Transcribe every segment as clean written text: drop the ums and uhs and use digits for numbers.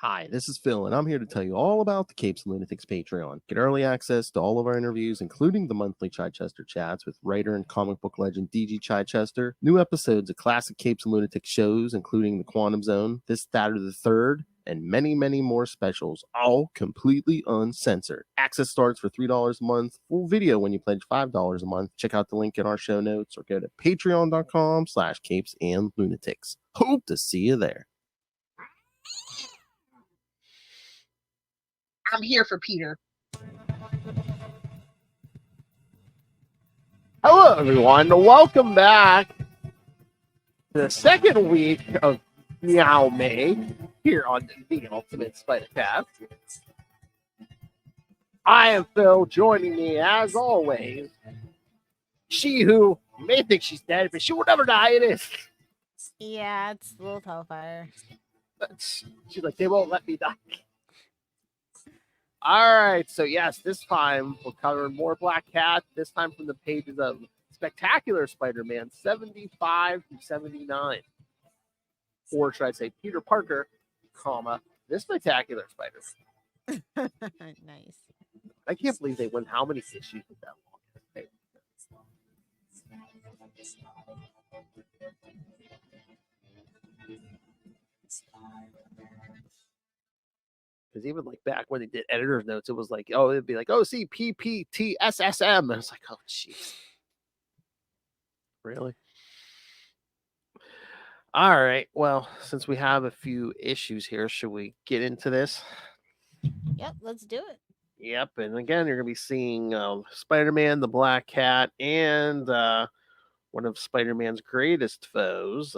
Hi, this is Phil, and I'm here to tell you all about the Capes and Lunatics Patreon. Get early access to all of our interviews, including the monthly Chichester chats with writer and comic book legend DG Chichester, new episodes of classic Capes and Lunatics shows, including The Quantum Zone, This, That, or the Third, and many, many more specials, all completely uncensored. Access starts for $3 a month, full video when you pledge $5 a month. Check out the link in our show notes or go to patreon.com/capesandlunatics. Hope to see you there. I'm here for Peter. Hello, everyone. Welcome back to the second week of Meow May here on the Ultimate Spider-Cast. I am Phil. Joining me, as always, she who may think she's dead, but she will never die. It is. Yeah, it's a little hellfire. She's like, they won't let me die. All right, so yes, this time we'll cover more Black Cat, this time from the pages of Spectacular Spider-Man 75 through 79. Or should I say Peter Parker, comma, this Spectacular Spider-Man. Nice. I can't believe they went how many issues with that long. Because even like back when they did editor's notes, it was like, oh, it'd be like OCPPTSSM. And I was like, oh, jeez. Really? All right. Well, since we have a few issues here, should we get into this? Yep, let's do it. Yep. And again, you're going to be seeing Spider-Man, the Black Cat, and one of Spider-Man's greatest foes.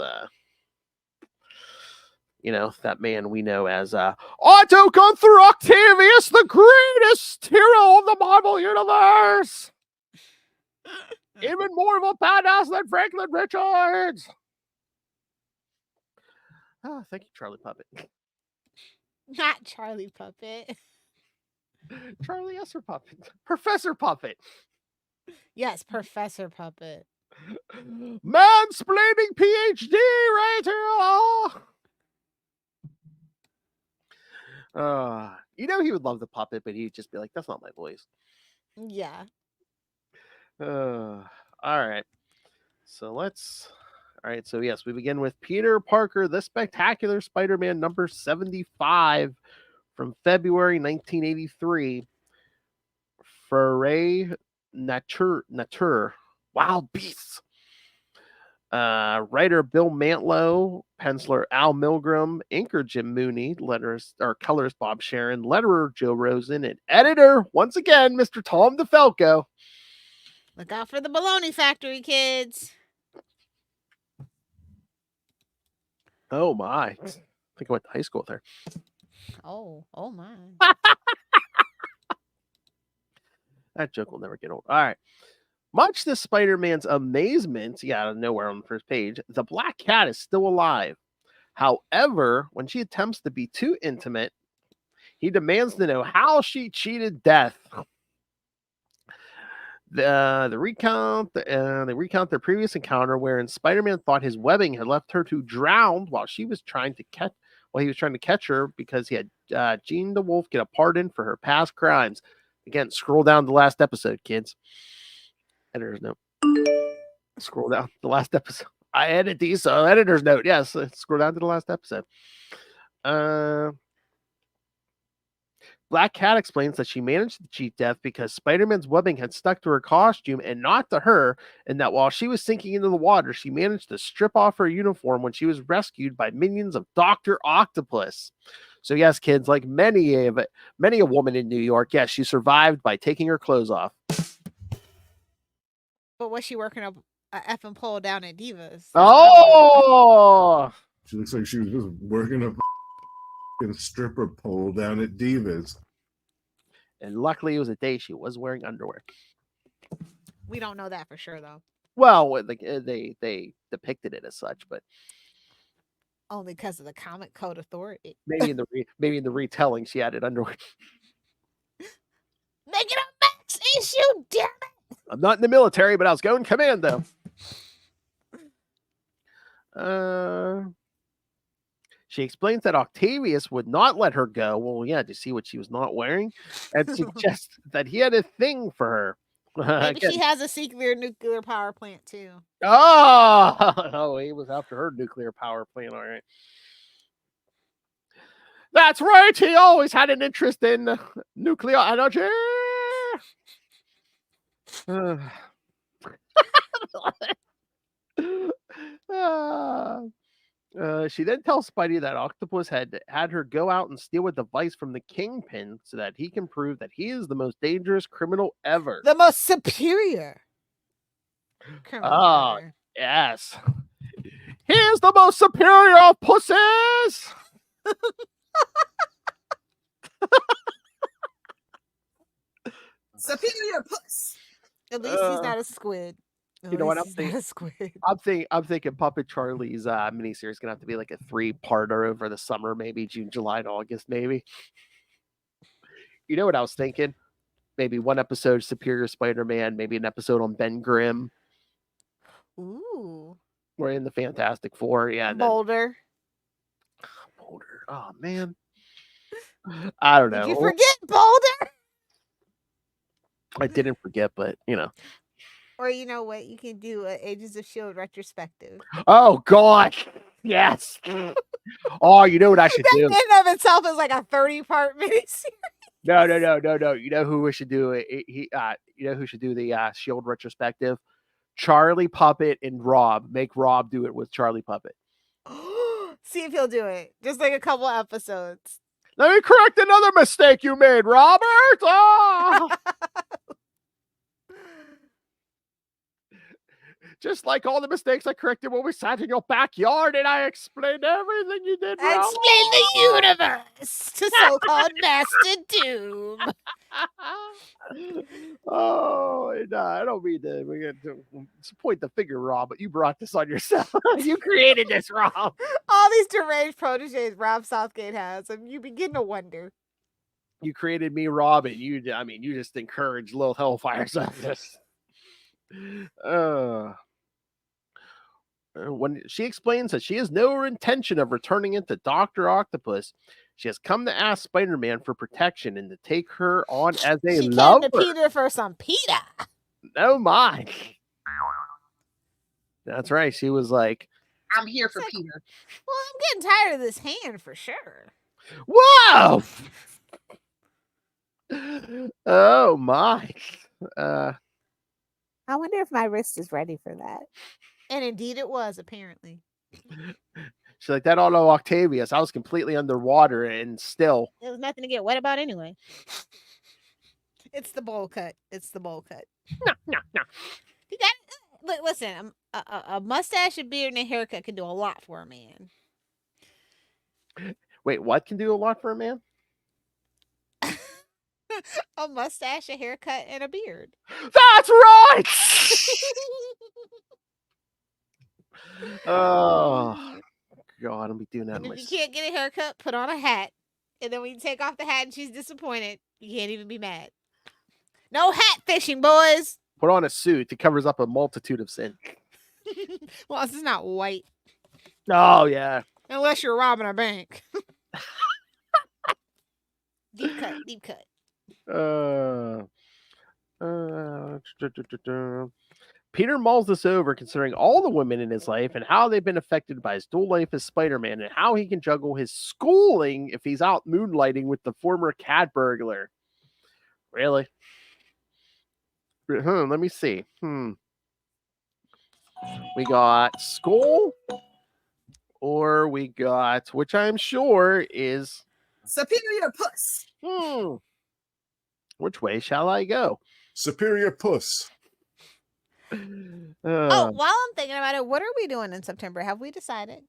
That man we know as Otto Gunther Octavius, the greatest hero of the Marvel Universe. Even more of a badass than Franklin Richards. Oh, thank you, Charlie Puppet. Not Charlie Puppet. Charlie Esser Puppet. Professor Puppet. Yes, Professor Puppet. Mansplaining PhD right here. He would love the puppet, but he'd just be like, that's not my voice. Yeah. All right. So yes, we begin with Peter Parker, the Spectacular Spider-Man number 75 from February 1983. Foray Nature. Wild Beasts. Writer Bill Mantlo, penciler Al Milgram, inker Jim Mooney, colorist Bob Sharon, letterer Joe Rosen, and editor, once again, Mr. Tom DeFalco. Look out for the Baloney Factory, kids. Oh, my. I think I went to high school there. Oh my. That joke will never get old. All right. Much to Spider-Man's amazement, out of nowhere on the first page, the Black Cat is still alive. However, when she attempts to be too intimate, he demands to know how she cheated death. They recount their previous encounter, wherein Spider-Man thought his webbing had left her to drown while he was trying to catch her because he had Jean the Wolf get a pardon for her past crimes. Again, scroll down the last episode, kids. Editor's note. Scroll down the last episode. I edit these, so editor's note. Yes, scroll down to the last episode. Black Cat explains that she managed to cheat death because Spider-Man's webbing had stuck to her costume and not to her, and that while she was sinking into the water, she managed to strip off her uniform when she was rescued by minions of Doctor Octopus. So yes, kids, like many a woman in New York, yes, she survived by taking her clothes off. But was she working up a effing pole down at Divas? Oh! She looks like she was just working up a stripper pole down at Divas. And luckily, it was a day she was wearing underwear. We don't know that for sure, though. Well, they depicted it as such, but only because of the Comic Code Authority. Maybe in the retelling, she added underwear. Make it a max issue, damn it! I'm not in the military, but I was going commando. She explains that Octavius would not let her go. Well, yeah, to see what she was not wearing, and suggests that he had a thing for her. Maybe Again, she has a secret nuclear power plant too. oh, he was after her nuclear power plant. All right. That's right. He always had an interest in nuclear energy. She then tells Spidey that Octopus had her go out and steal a device from the Kingpin so that he can prove that he is the most dangerous criminal ever. The most superior criminal Ah, ever. yes. He is the most superior of pussies. Superior puss. At least he's not a squid. You know what I'm He's thinking? not a squid. I'm thinking Puppet Charlie's miniseries gonna have to be like a 3-parter over the summer, maybe June, July, and August, maybe. You know what I was thinking? Maybe one episode Superior Spider-Man, maybe an episode on Ben Grimm. Ooh. We're in the Fantastic Four, yeah. And then Boulder. Boulder. Oh man, I don't know. Did you forget Boulder? I didn't forget, but you know. Or you know what? You can do an Agents of S.H.I.E.L.D. retrospective. Oh God, yes. Oh, you know what I should That do? in and of itself is like a 30-part miniseries. No. You know who we should do it? You know who should do the Shield retrospective? Charlie Puppet and Rob. Make Rob do it with Charlie Puppet. See if he'll do it. Just like a couple episodes. Let me correct another mistake you made, Robert. Oh! Just like all the mistakes I corrected when we sat in your backyard and I explained everything you did wrong. Explain the universe to so-called Master Doom. Oh, and, I don't mean to point the finger, Rob, but you brought this on yourself. You created this, Rob. All these deranged proteges Rob Southgate has, and you begin to wonder. You created me, Rob, and you just encouraged little hellfires on this. When she explains that she has no intention of returning into Dr. Octopus, she has come to ask Spider-Man for protection and to take her on as a She lover. came to Peter for some Peter. Oh my. That's right. She was like, I'm here for Peter. Well, I'm getting tired of this hand for sure. whoa. Oh my. I wonder if my wrist is ready for that. And indeed it was, apparently. She's like, that auto Octavius. I was completely underwater and still. There was nothing to get wet about anyway. It's the bowl cut. It's the bowl cut. No. You got look. Listen, a mustache, a beard, and a haircut can do a lot for a man. Wait, what can do a lot for a man? A mustache, a haircut, and a beard. That's right. Oh God, I'll be doing that. And if you can't get a haircut, put on a hat. And then when you take off the hat and she's disappointed, you can't even be mad. No hat fishing, boys. Put on a suit that covers up a multitude of sins. Well, this is not white. Oh yeah. Unless you're robbing a bank. Deep cut. Peter mulls this over, considering all the women in his life and how they've been affected by his dual life as Spider-Man and how he can juggle his schooling if he's out moonlighting with the former cat burglar. Really? Let me see. We got school, or we got, which I'm sure is Superior puss. Which way shall I go? Superior puss. Oh, while I'm thinking about it, what are we doing in September? Have we decided?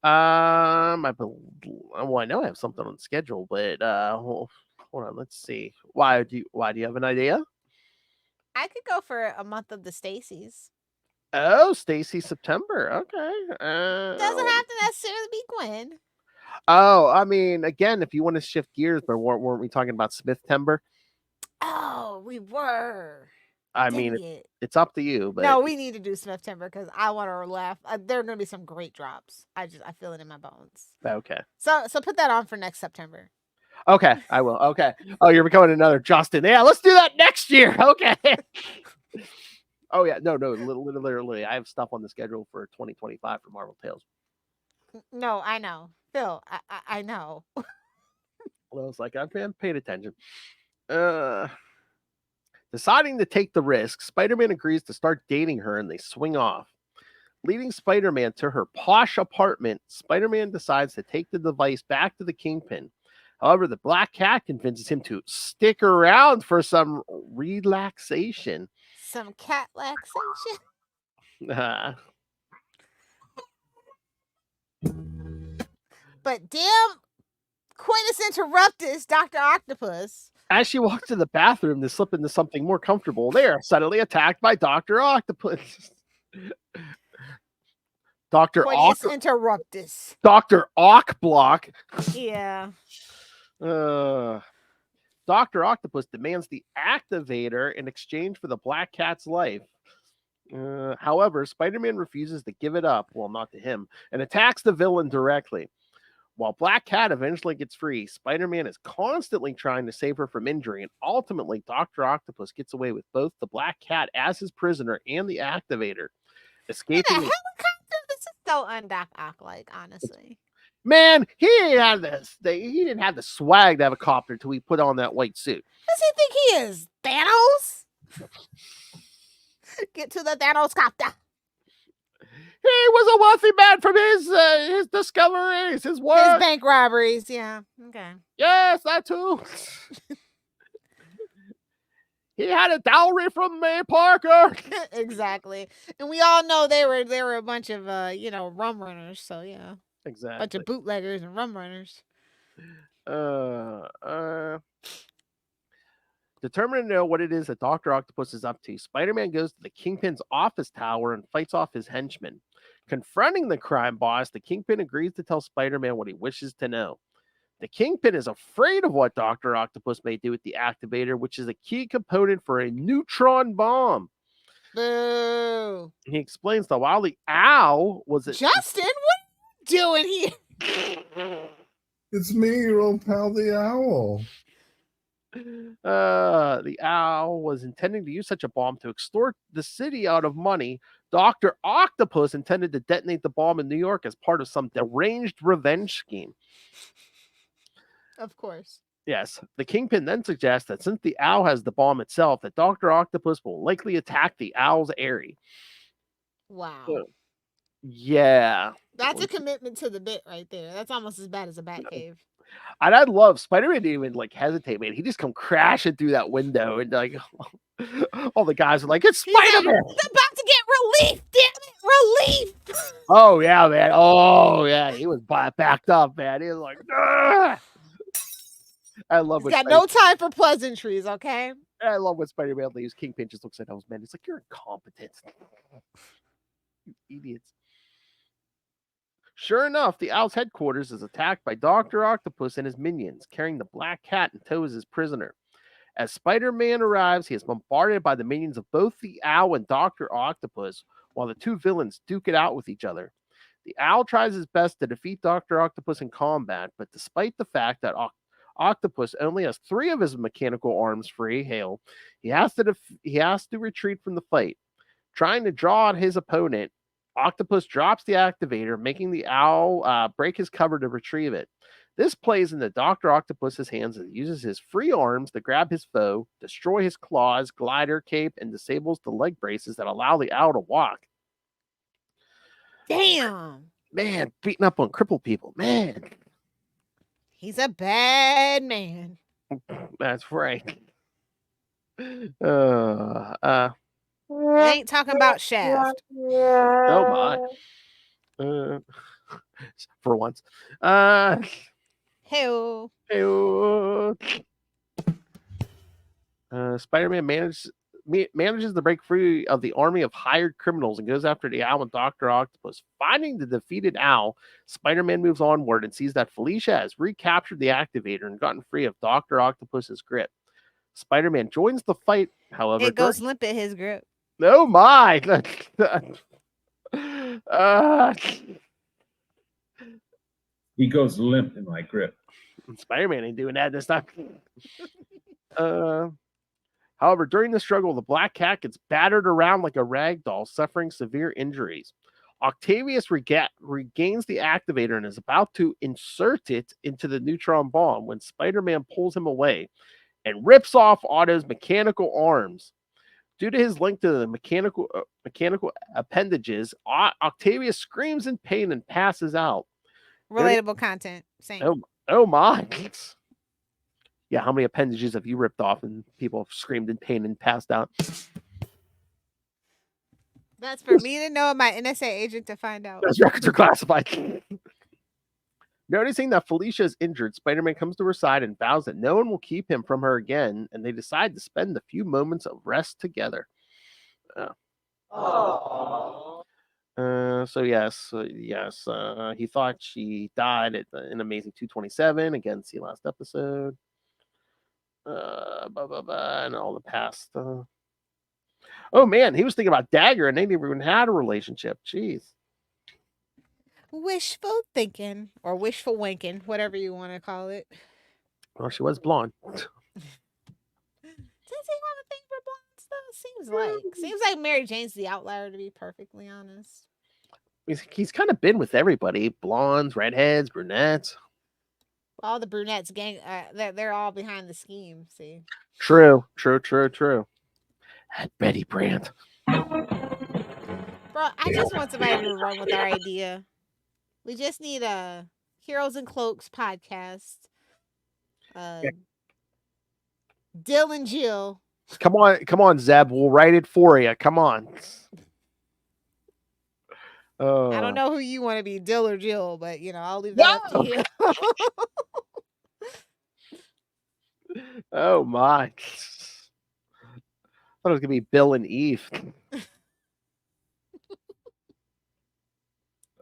I know I have something on the schedule, but hold on, let's see. Why do you have an idea? I could go for a month of the Stacys. Oh, Stacy September. Okay. Doesn't have to necessarily be Gwen. Oh, I mean, again, if you want to shift gears, but weren't we talking about Smith-tember? Oh, we were. I Dang mean, it. it's up to you, but No, we need to do September because I want to laugh. There are going to be some great drops. I feel it in my bones. okay. So put that on for next September. Okay, I will. Okay. Oh, you're becoming another Justin. Yeah, let's do that next year. Okay. Oh yeah, no, literally, I have stuff on the schedule for 2025 for Marvel Tales. No, I know, Phil. I know. I was like, I've been paying attention. Deciding to take the risk, Spider-Man agrees to start dating her, and they swing off. Leading Spider-Man to her posh apartment, Spider-Man decides to take the device back to the Kingpin. However, the Black Cat convinces him to stick around for some relaxation. Some cat laxation. But damn, Quintus Interruptus, Dr. Octopus. As she walks to the bathroom to slip into something more comfortable, they are suddenly attacked by Dr. Octopus. Dr. Quintus Interruptus. Dr. Ockblock. Yeah. Dr. Octopus demands the activator in exchange for the Black Cat's life. However, Spider-Man refuses to give it up, well, not to him, and attacks the villain directly. While Black Cat eventually gets free, Spider-Man is constantly trying to save her from injury, and ultimately Dr. Octopus gets away with both the Black Cat as his prisoner and the activator. Escaping. In a helicopter? This is so un-Doc Ock-like, honestly. Man, he didn't have the swag to have a copter until he put on that white suit. Does he think he is Thanos? Get to the Thanos copter. He was a wealthy man from his discoveries, his work. His bank robberies, yeah. Okay. Yes, that too. He had a dowry from May Parker. Exactly. And we all know they were a bunch of rum runners, so yeah. Exactly. Bunch of bootleggers and rum runners. Determined to know what it is that Dr. Octopus is up to, Spider-Man goes to the Kingpin's office tower and fights off his henchmen. Confronting the crime boss, the Kingpin agrees to tell Spider-Man what he wishes to know. The Kingpin is afraid of what Dr. Octopus may do with the activator, which is a key component for a neutron bomb. Boo. He explains that while the owl was... Justin, what are you doing here? It's me, your old pal, the owl. The owl was intending to use such a bomb to extort the city out of money. Dr. Octopus intended to detonate the bomb in New York as part of some deranged revenge scheme. Of course. Yes. The Kingpin then suggests that since the owl has the bomb itself, that Dr. Octopus will likely attack the owl's eyrie. Wow. Yeah. That's a commitment to the bit right there. That's almost as bad as a Batcave. And I love Spider-Man didn't even hesitate, man. He just come crashing through that window and all the guys are like, it's Spider-Man. He's about to get relief, damn it, relief. Oh yeah, man. Oh yeah, he was backed up, man. He was like, Ugh! I love He's got no time for pleasantries, okay? I love when Spider-Man leaves. Kingpin just looks at those men. He's like, you're incompetent. You idiots. Sure enough, the Owl's headquarters is attacked by Dr. Octopus and his minions, carrying the Black Cat in tow as his prisoner. As Spider-Man arrives, he is bombarded by the minions of both the Owl and Dr. Octopus, while the two villains duke it out with each other. The Owl tries his best to defeat Dr. Octopus in combat, but despite the fact that Octopus only has 3 of his mechanical arms free, he has to retreat from the fight. Trying to draw out his opponent, Octopus drops the activator, making the Owl break his cover to retrieve it. This plays into Dr. Octopus's hands as he uses his free arms to grab his foe, destroy his claws, glider, cape, and disables the leg braces that allow the Owl to walk. Damn. Man, beating up on crippled people. Man. He's a bad man. That's right. I ain't talking about Shaft. Oh my. For once. Hey-o. Spider-Man manages to break free of the army of hired criminals and goes after the Owl and Dr. Octopus. Finding the defeated Owl, Spider-Man moves onward and sees that Felicia has recaptured the activator and gotten free of Dr. Octopus's grip. Spider-Man joins the fight, however. It goes limp at his grip. Oh my! uh, He goes limp in my grip. Spider-Man ain't doing that this time. However, during the struggle, the Black Cat gets battered around like a rag doll, suffering severe injuries. Octavius regains the activator and is about to insert it into the neutron bomb when Spider-Man pulls him away and rips off Otto's mechanical arms. Due to his link to the mechanical appendages, Octavius screams in pain and passes out. Relatable content. Same. Oh my. Yeah, how many appendages have you ripped off and people have screamed in pain and passed out? That's for me to know and my NSA agent to find out. Those records are classified. Noticing that Felicia is injured, Spider-Man comes to her side and vows that no one will keep him from her again, and they decide to spend a few moments of rest together. So yes, he thought she died in Amazing 227. Again, see last episode. And all the past. Oh man, he was thinking about Dagger, and they never even had a relationship. Jeez. Wishful thinking or wishful winking, whatever you want to call it. Well, she was blonde. Does he have a thing for blondes though? Seems like Mary Jane's the outlier, to be perfectly honest. He's kind of been with everybody: blondes, redheads, brunettes. All the brunettes gang, they're all behind the scheme. See. True. Betty Brandt. Bro, I just want somebody to run with our idea. We just need a Heroes and Cloaks podcast. Dill and Jill. Come on, Zeb. We'll write it for you. Come on. I don't know who you want to be, Dill or Jill, but I'll leave that up to you. Oh my. I thought it was gonna be Bill and Eve.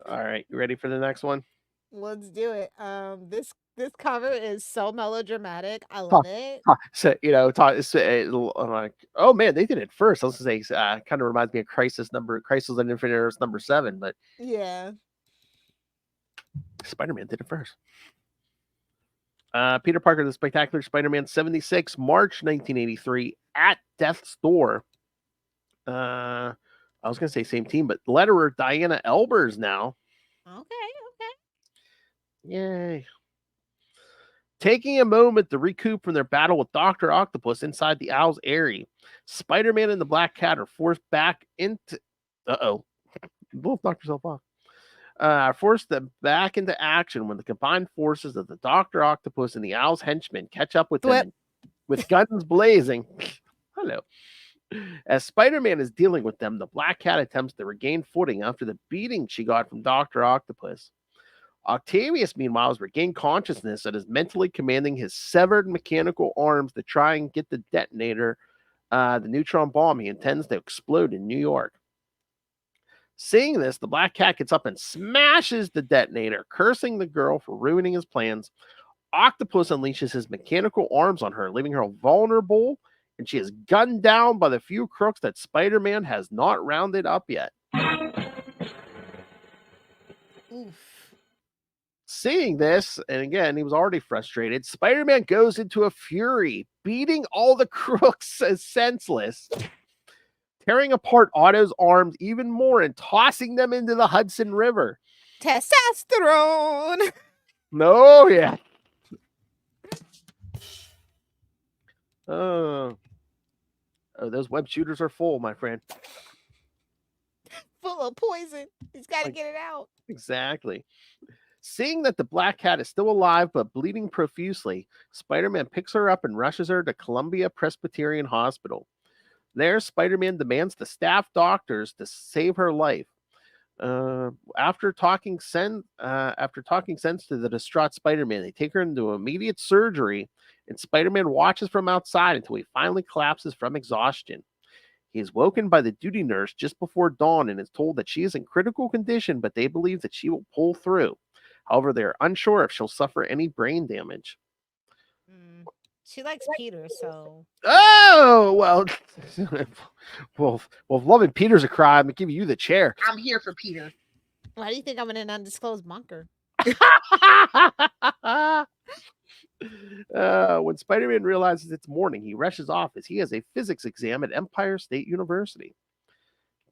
All right, you ready for the next one? Let's do it. This cover is so melodramatic. I love it. So I'm like, oh man, they did it first. I was gonna say, kind of reminds me of Crisis on Infinite Earths number 7, but yeah, Spider-Man did it first. Peter Parker, The Spectacular Spider-Man 76, March 1983, at Death's Door. I was going to say same team, but letterer Diana Elbers now. Okay. Yay. Taking a moment to recoup from their battle with Dr. Octopus inside the Owl's Eyrie, Spider-Man and the Black Cat are forced back into... Both knocked yourself off. Forced them back into action when the combined forces of the Dr. Octopus and the Owl's henchmen catch up with them with guns blazing. Hello. As Spider-Man is dealing with them, the Black Cat attempts to regain footing after the beating she got from Dr. Octopus. Octavius, meanwhile, has regained consciousness and is mentally commanding his severed mechanical arms to try and get the detonator, the neutron bomb he intends to explode in New York. Seeing this, the Black Cat gets up and smashes the detonator, cursing the girl for ruining his plans. Octopus unleashes his mechanical arms on her, leaving her vulnerable, and she is gunned down by the few crooks that Spider-Man has not rounded up yet. Oof. Seeing this, and again, he was already frustrated, Spider-Man goes into a fury, beating all the crooks as senseless, tearing apart Otto's arms even more and tossing them into the Hudson River. Testosterone. No, yeah. Oh, those web shooters are full, my friend. Full of poison. He's got to get it out. Exactly. Seeing that the Black Cat is still alive but bleeding profusely, Spider-Man picks her up and rushes her to Columbia Presbyterian Hospital. There, Spider-Man demands the staff doctors to save her life. After talking sense to the distraught Spider-Man, they take her into immediate surgery, and Spider-Man watches from outside until he finally collapses from exhaustion. He is woken by the duty nurse just before dawn and is told that she is in critical condition, but they believe that she will pull through. However, they are unsure if she'll suffer any brain damage. She likes Peter, so Oh, well, well, if loving Peter's a crime, I'm giving you the chair. I'm here for Peter. why do you think I'm in an undisclosed bunker? When Spider-Man realizes it's morning, he rushes off as he has a physics exam at Empire State University.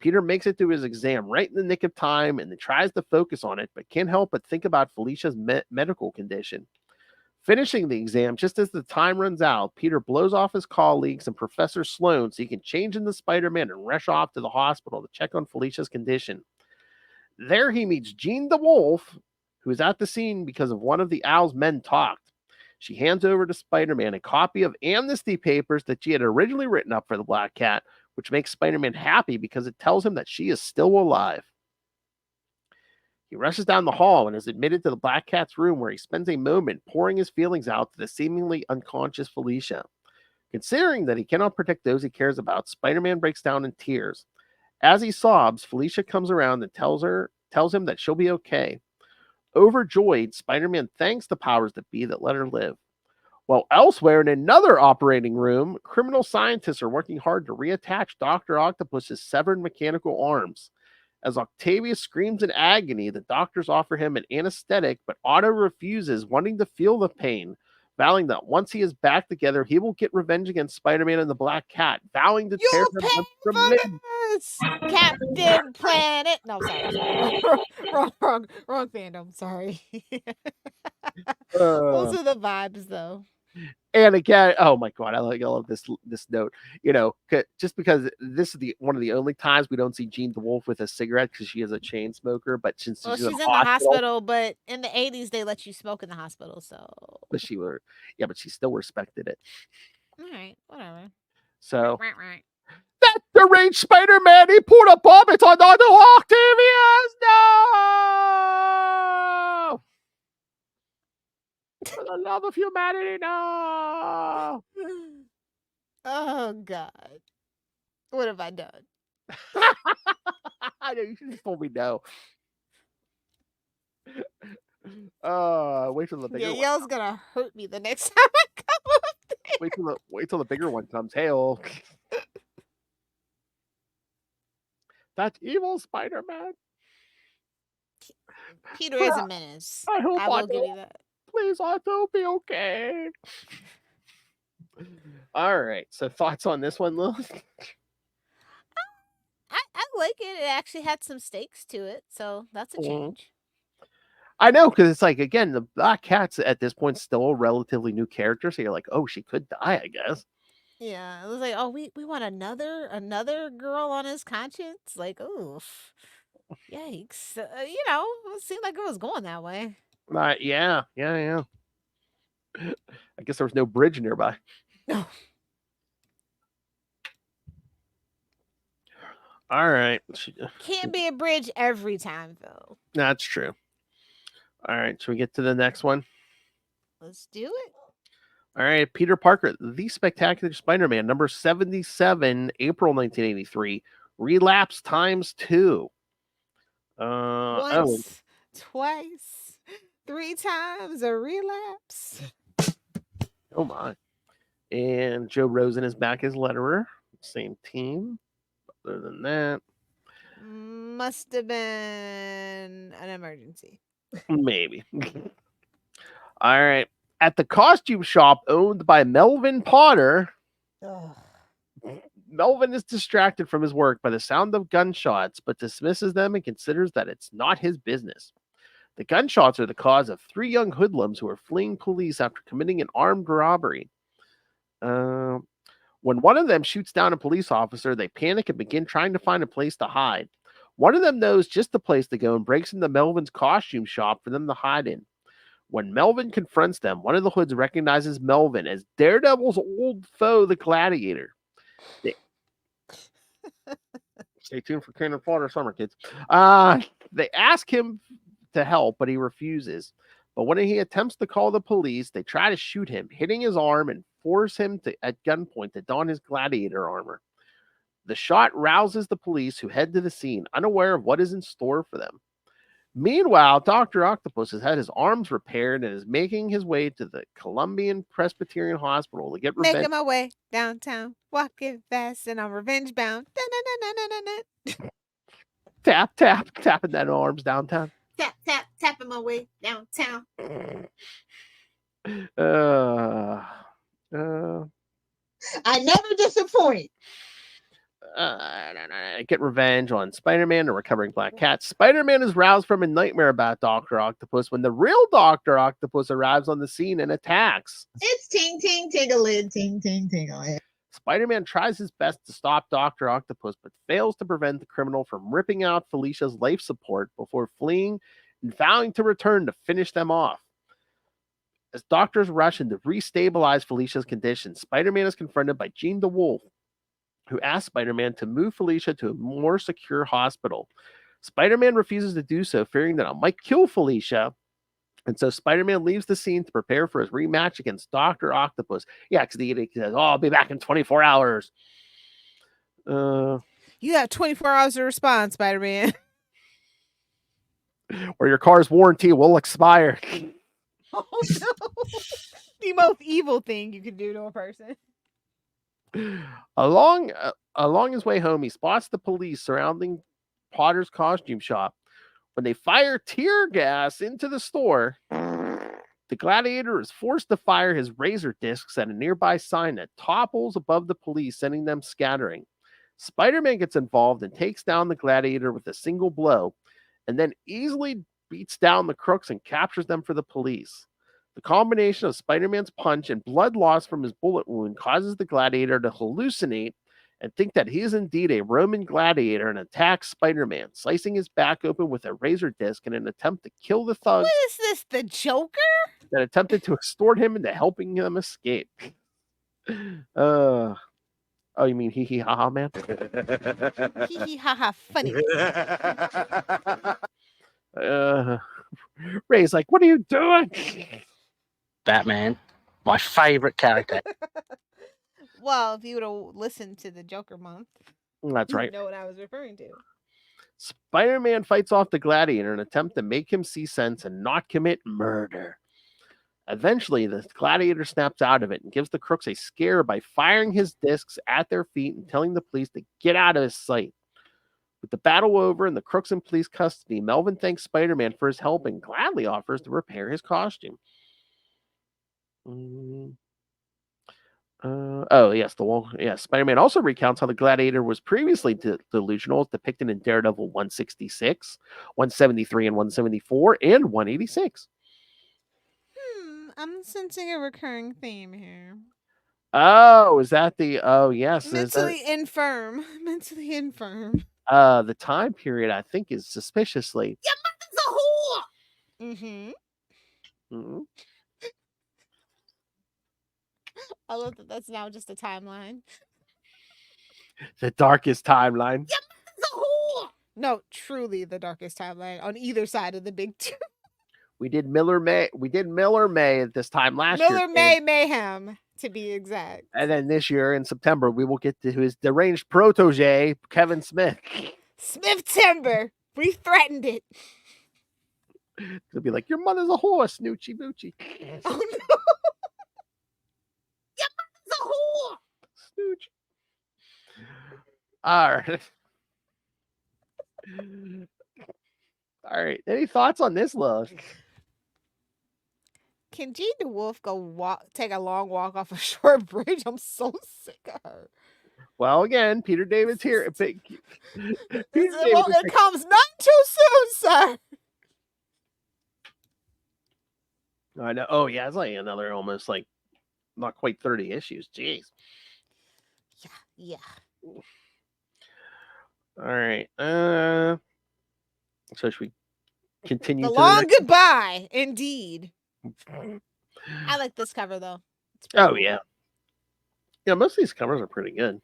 Peter makes it to his exam right in the nick of time and tries to focus on it, but can't help but think about Felicia's medical condition. Finishing the exam just as the time runs out, Peter blows off his colleagues and Professor Sloan so he can change into Spider-Man and rush off to the hospital to check on Felicia's condition. There he meets Jean the Wolf, who is at the scene because of one of the Owl's men talked. She hands over to Spider-Man a copy of amnesty papers that she had originally written up for the Black Cat, which makes Spider-Man happy because it tells him that she is still alive. He rushes down the hall and is admitted to the Black Cat's room where he spends a moment pouring his feelings out to the seemingly unconscious Felicia. Considering that he cannot protect those he cares about, Spider-Man breaks down in tears. As he sobs, Felicia comes around and tells him that she'll be okay. Overjoyed, Spider-Man thanks the powers that be that let her live. While elsewhere in another operating room, criminal scientists are working hard to reattach Dr. Octopus's severed mechanical arms. As Octavius screams in agony, the doctors offer him an anesthetic, but Otto refuses, wanting to feel the pain, vowing that once he is back together, he will get revenge against Spider-Man and the Black Cat, vowing to tear You'll him pay from for limb. this, Captain Planet. No, sorry. Wrong fandom. Sorry. Those are the vibes, though. And again, oh my god, I love this note. Just because this is one of the only times we don't see Jean the Wolf with a cigarette because she is a chain smoker. But since Well, she's she's in the hospital, but in the 80s they let you smoke in the hospital, so. but she still respected it. All right, whatever. So Right. that deranged Spider-Man, he pulled a bomb. It's on Otto Octavius. No. For the love of humanity, no. Oh God, what have I done? I know you should have told me no. Wait till the bigger one. Yale's gonna hurt me the next time I come up there. Wait till the bigger one comes. Hail. That evil Spider-Man. Peter is a menace. I hope I will Otto, give you that. please, Otto, be okay. All right. So thoughts on this one, Lilith? I like it. It actually had some stakes to it, so that's a change. I know, because it's like, again, the Black Cat's at this point still a relatively new character, so you're like, oh, she could die, I guess. Yeah, it was like, oh, we want another girl on his conscience. Like, oof, yikes. It seemed like it was going that way. Yeah. I guess there was no bridge nearby. No. All right. Can't be a bridge every time, though. That's true. All right. Should we get to the next one? Let's do it. All right. Peter Parker, The Spectacular Spider-Man, number 77, April 1983. Relapse times 2. Once, twice, 3 times a relapse. Oh my. And Joe Rosen is back as letterer. Same team. Other than that, must have been an emergency. Maybe. All right. At the costume shop owned by Melvin Potter, Melvin is distracted from his work by the sound of gunshots, but dismisses them and considers that it's not his business. The gunshots are the cause of 3 young hoodlums who are fleeing police after committing an armed robbery. When one of them shoots down a police officer, they panic and begin trying to find a place to hide. One of them knows just the place to go and breaks into Melvin's costume shop for them to hide in. When Melvin confronts them, one of the hoods recognizes Melvin as Daredevil's old foe, the Gladiator. Stay tuned for Cannon Fodder Summer, kids. They ask him to help, but he refuses. But when he attempts to call the police, they try to shoot him, hitting his arm and force him at gunpoint to don his gladiator armor. The shot rouses the police, who head to the scene, unaware of what is in store for them. Meanwhile, Dr. Octopus has had his arms repaired and is making his way to the Columbian Presbyterian Hospital to get revenge. Making my way downtown, walking fast, and I'm revenge bound. Dun-dun-dun-dun-dun-dun. Tapping that arms downtown. Tapping my way downtown. I never disappoint. Get revenge on Spider-Man and recovering Black Cat. Spider-Man is roused from a nightmare about Dr. Octopus when the real Dr. Octopus arrives on the scene and attacks. It's ting ting tingling, ting ting tingling. Spider-Man tries his best to stop Dr. Octopus, but fails to prevent the criminal from ripping out Felicia's life support before fleeing and vowing to return to finish them off. As doctors rush in to restabilize Felicia's condition, Spider-Man is confronted by Jean DeWolf, who asks Spider-Man to move Felicia to a more secure hospital. Spider-Man refuses to do so, fearing that it might kill Felicia. And so Spider-Man leaves the scene to prepare for his rematch against Dr. Octopus. Yeah, because he says, I'll be back in 24 hours. You have 24 hours to respond, Spider-Man. Or your car's warranty will expire. Oh, no. The most evil thing you can do to a person. Along his way home, he spots the police surrounding Potter's costume shop. When they fire tear gas into the store, the Gladiator is forced to fire his razor discs at a nearby sign that topples above the police, sending them scattering. Spider-Man gets involved and takes down the Gladiator with a single blow, and then easily beats down the crooks and captures them for the police. The combination of Spider-Man's punch and blood loss from his bullet wound causes the Gladiator to hallucinate and think that he is indeed a Roman gladiator and attacks Spider-Man, slicing his back open with a razor disc in an attempt to kill the thugs What is this, the Joker? that attempted to extort him into helping them escape. Oh, you mean hee hee ha ha man? Hee hee ha ha funny. Ray's like, what are you doing? Batman, my favorite character. Well, if you would have listened to the Joker month, That's right. you know what I was referring to. Spider-Man fights off the Gladiator in an attempt to make him see sense and not commit murder. Eventually, the Gladiator snaps out of it and gives the crooks a scare by firing his discs at their feet and telling the police to get out of his sight. With the battle over and the crooks in police custody, Melvin thanks Spider-Man for his help and gladly offers to repair his costume. Spider-Man also recounts how the Gladiator was previously delusional, as depicted in Daredevil 166, 173, and 174, and 186. I'm sensing a recurring theme here. Oh, is that the... Oh, yes. Mentally infirm. Mentally infirm. The time period, I think, is suspiciously... Your mother's a whore! Mm-hmm. Mm-hmm. I love that that's now just a timeline. The darkest timeline. Your mother's a whore! No, truly the darkest timeline on either side of the big two. We did Miller May at this time last year. Miller May Mayhem, to be exact. And then this year in September, we will get to his deranged protege, Kevin Smith. Smith Timber. We threatened it. It'll be like, your mother's a horse, Snoochie Boochie. Oh no. Your mother's a whore! Snooch. All right. All right. Any thoughts on this, love? Can Jean DeWolf take a long walk off a short bridge? I'm so sick of her. Well, again, Peter David's here. Peter It comes not too soon, sir. I know. Oh, yeah. It's like another almost like not quite 30 issues. Jeez. Yeah. All right. So should we continue? The to long the next... goodbye, indeed. I like this cover though. Oh yeah. Yeah, most of these covers are pretty good.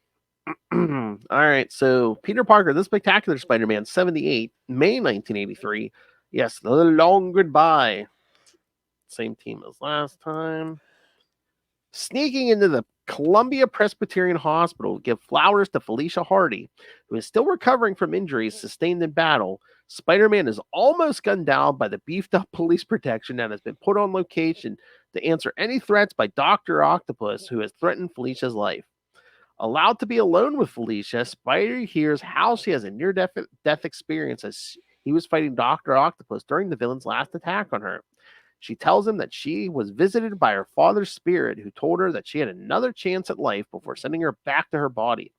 All right, so Peter Parker, The Spectacular Spider-Man 78, May 1983. Yes, The Long Goodbye. Same team as last time. Sneaking into the Columbia Presbyterian Hospital to give flowers to Felicia Hardy, who is still recovering from injuries sustained in battle. Spider-Man is almost gunned down by the beefed-up police protection that has been put on location to answer any threats by Dr. Octopus, who has threatened Felicia's life. Allowed to be alone with Felicia, Spider hears how she has a near-death experience as he was fighting Dr. Octopus during the villain's last attack on her. She tells him that she was visited by her father's spirit, who told her that she had another chance at life before sending her back to her body.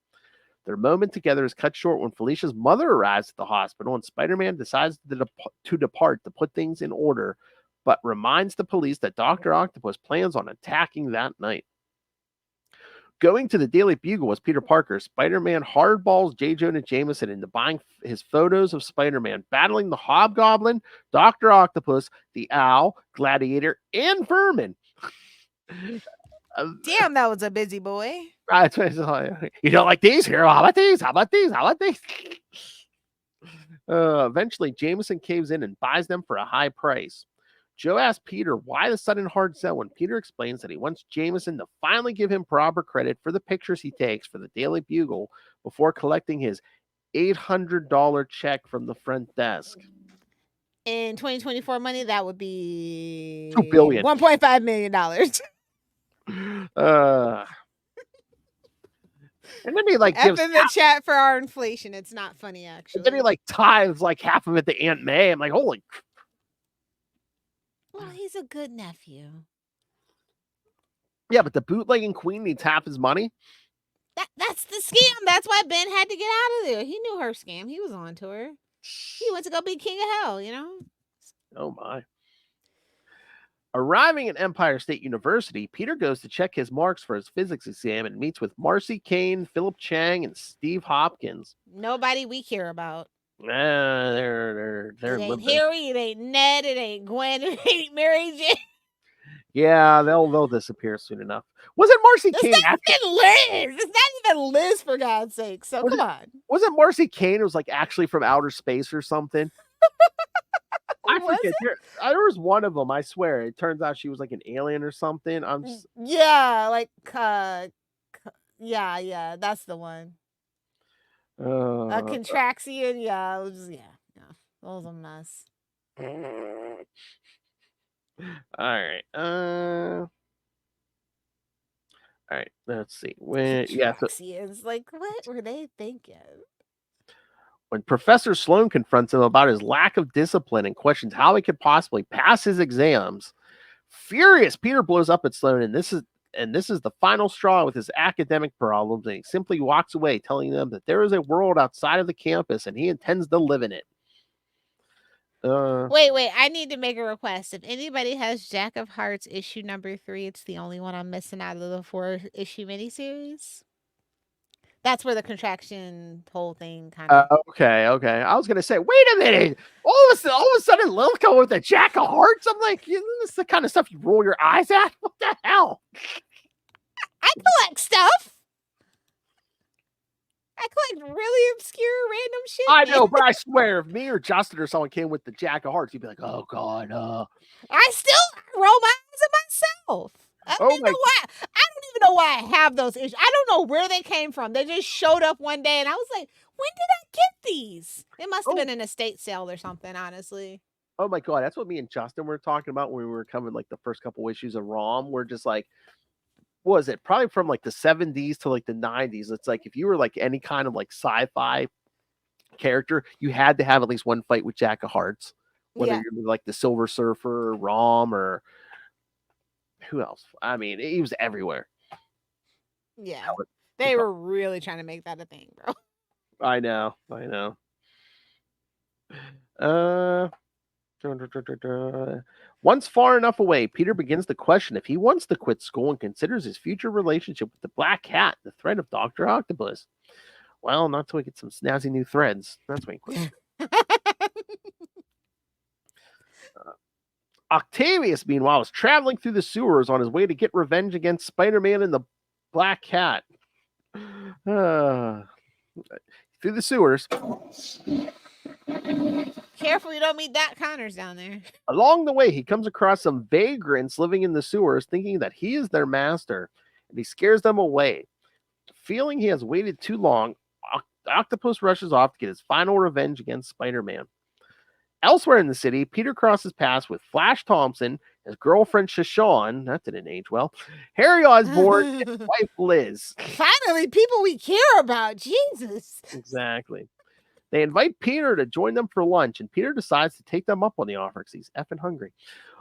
Their moment together is cut short when Felicia's mother arrives at the hospital and Spider-Man decides to depart to put things in order, but reminds the police that Dr. Octopus plans on attacking that night. Going to the Daily Bugle as Peter Parker, Spider-Man hardballs J. Jonah Jameson into buying his photos of Spider-Man battling the Hobgoblin, Dr. Octopus, the Owl, Gladiator, and Vermin. Damn, that was a busy boy. You don't like these? Here, how about these? How about these? How about these? Eventually, Jameson caves in and buys them for a high price. Joe asks Peter why the sudden hard sell when Peter explains that he wants Jameson to finally give him proper credit for the pictures he takes for the Daily Bugle before collecting his $800 check from the front desk. In 2024 money, that would be $2 billion. $1.5 million. And then he like F gives in the chat for our inflation. It's not funny, actually. and then he like tithes like half of it to Aunt May. I'm like, holy. Well, he's a good nephew. Yeah, but the bootlegging queen needs half his money. That's the scam. That's why Ben had to get out of there. He knew her scam. He was on to her. He went to go be king of hell, you know? Oh my. Arriving at Empire State University, Peter goes to check his marks for his physics exam and meets with Marcy Kane, Philip Chang, and Steve Hopkins. Nobody we care about. They're It ain't living. Harry, it ain't Ned, it ain't Gwen, it ain't Mary Jane. Yeah, they'll disappear soon enough. Wasn't Marcy It's Kane not even Liz. It's not even Liz, for God's sake. So come on. Wasn't Marcy Kane was like actually from outer space or something? I Was forget. There was one of them. I swear. It turns out she was like an alien or something. Yeah, like yeah, that's the one. A Contraxian, yeah, it was, yeah. That was a mess. All right. All right. Let's see. Contraxians, like what were they thinking? When Professor Sloan confronts him about his lack of discipline and questions how he could possibly pass his exams, furious, Peter blows up at Sloan, and this is the final straw with his academic problems, and he simply walks away, telling them that there is a world outside of the campus, and he intends to live in it. Wait, I need to make a request. If anybody has Jack of Hearts issue number 3, it's the only one I'm missing out of the 4-issue miniseries. That's where the contraction whole thing kind of. Okay. I was gonna say, wait a minute. All of a sudden, Lilith come with a Jack of Hearts. I'm like, this is the kind of stuff you roll your eyes at. What the hell? I collect stuff. I collect really obscure random shit. I know, but I swear, if me or Justin or someone came with the Jack of Hearts, you'd be like, oh god. I still roll my eyes at myself. I don't even know why I have those issues. I don't know where they came from. They just showed up one day, and I was like, when did I get these? It must have been an estate sale or something, honestly. Oh my god, that's what me and Justin were talking about when we were coming like the first couple issues of ROM. We're just like, what was it? Probably from like the 70s to like the 90s. It's like if you were like any kind of like sci-fi character, you had to have at least one fight with Jack of Hearts. Whether you're like the Silver Surfer or ROM or who else? I mean, he was everywhere. Yeah. They were really trying to make that a thing, bro. I know. Once far enough away, Peter begins to question if he wants to quit school and considers his future relationship with the Black Cat, the threat of Dr. Octopus. Well, not till we get some snazzy new threads. That's when he quits. Octavius, meanwhile, is traveling through the sewers on his way to get revenge against Spider-Man and the Black Cat. Through the sewers. Careful you don't meet Doc Connors down there. Along the way, he comes across some vagrants living in the sewers, thinking that he is their master, and he scares them away. Feeling he has waited too long, Octopus rushes off to get his final revenge against Spider-Man. Elsewhere in the city, Peter crosses paths with Flash Thompson, his girlfriend Shashawn, that didn't age well, Harry Osborn, and his wife Liz. Finally, people we care about. Jesus. Exactly. They invite Peter to join them for lunch, and Peter decides to take them up on the offer because he's effing hungry.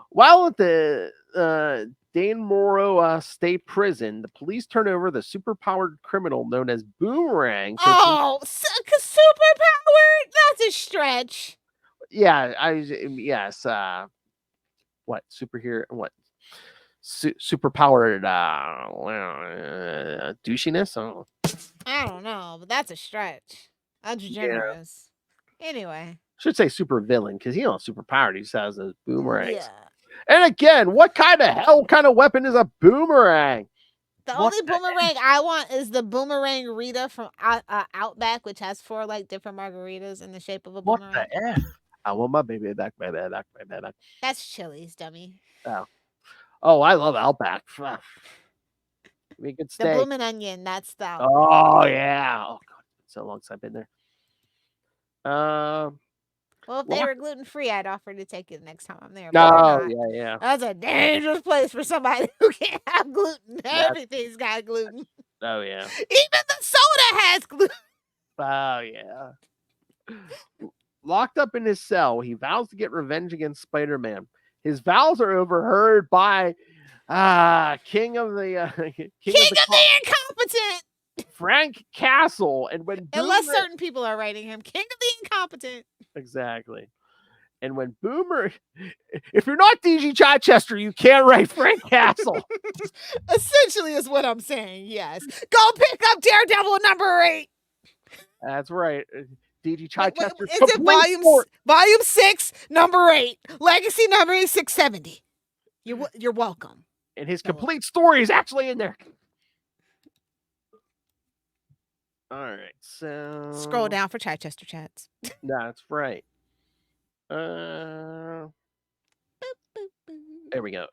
While at the Danmoro State Prison, the police turn over the superpowered criminal known as Boomerang. Oh, superpowered? That's a stretch. Yeah, yes. What superhero? What superpowered douchiness? Oh. I don't know, but that's a stretch. That's generous. Anyway. Should say super villain because he don't superpowered. He just has those boomerangs. Yeah. And again, what kind of weapon is a boomerang? The only boomerang I want is the boomerang Rita from Outback, which has 4 like different margaritas in the shape of a boomerang. What the F? I want my baby back. That's Chili's, dummy. Oh, I love Outback. We could stay. The bloomin' onion, that's the Outback. Oh yeah. Oh god, so long since I've been there. Well, if they were gluten free, I'd offer to take it next time I'm there. No, yeah. That's a dangerous place for somebody who can't have gluten. Everything's got gluten. Oh yeah. Even the soda has gluten. Oh yeah. Locked up in his cell, he vows to get revenge against Spider-Man. His vows are overheard by King of the Incompetent. Frank Castle, and when unless certain people are writing him King of the Incompetent. Exactly. And when if you're not DG Chichester, you can't write Frank Castle. Essentially is what I'm saying, yes. Go pick up Daredevil #8. That's right. DG Chichester. It's in volume 6, #8. Legacy number 670. You're welcome. And his complete story is actually in there. All right, so scroll down for Chichester chats. That's right. There we go.